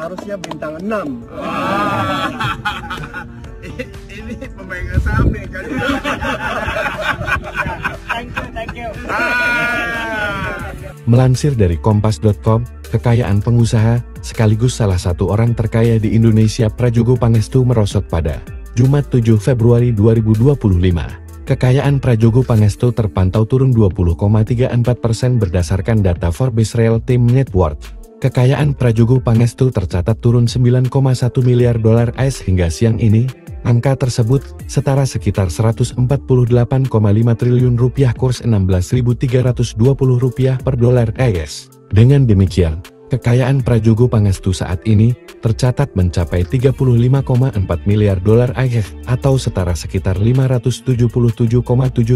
harusnya bintang 6. Ini pemegang saham nih kan. Thank you. Melansir dari kompas.com, kekayaan pengusaha, sekaligus salah satu orang terkaya di Indonesia Prajogo Pangestu merosot pada Jumat 7 Februari 2025. Kekayaan Prajogo Pangestu terpantau turun 20,34% berdasarkan data Forbes Real Time Net Worth. Kekayaan Prajogo Pangestu tercatat turun 9,1 miliar dolar AS hingga siang ini. Angka tersebut setara sekitar 148,5 triliun rupiah kurs Rp16.320 per dolar AS. Dengan demikian, kekayaan Prajogo Pangestu saat ini tercatat mencapai 35,4 miliar dolar AS atau setara sekitar 577,7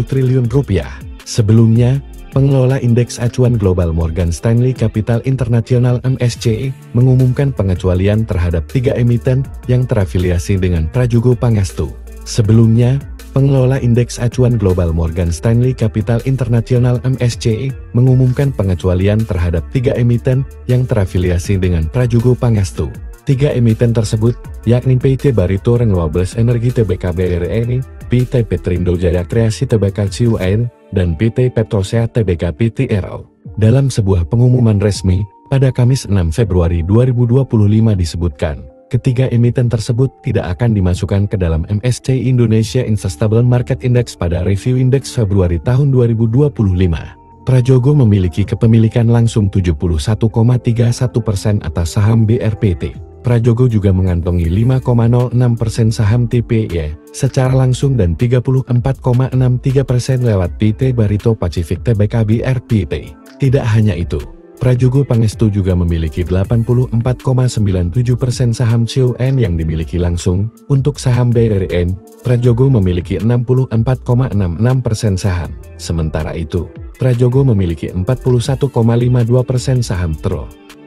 triliun rupiah. Sebelumnya, pengelola indeks acuan global Morgan Stanley Capital International (MSCI) mengumumkan pengecualian terhadap 3 emiten yang terafiliasi dengan Prajogo Pangestu. Sebelumnya, pengelola indeks acuan global Morgan Stanley Capital International (MSCI) mengumumkan pengecualian terhadap 3 emiten yang terafiliasi dengan Prajogo Pangestu. 3 emiten tersebut, yakni PT Barito Renewables Energy Tbk BRI, PT Petrindo Jaya Kreasi Tbk CUN, dan PT Petrosea Tbk PTRO. Dalam sebuah pengumuman resmi, pada Kamis 6 Februari 2025 disebutkan, ketiga emiten tersebut tidak akan dimasukkan ke dalam MSCI Indonesia Unsustainable Market Index pada review indeks Februari tahun 2025. Prajogo memiliki kepemilikan langsung 71,31% atas saham BRPT. Prajogo juga mengantongi 5,06% saham TPY secara langsung dan 34,63% lewat PT Barito Pacific Tbk BRPT. Tidak hanya itu, Prajogo Pangestu juga memiliki 84,97% saham CUN yang dimiliki langsung. Untuk saham BRN, Prajogo memiliki 64,66% saham. Sementara itu, Prajogo memiliki 41,52% saham TRO.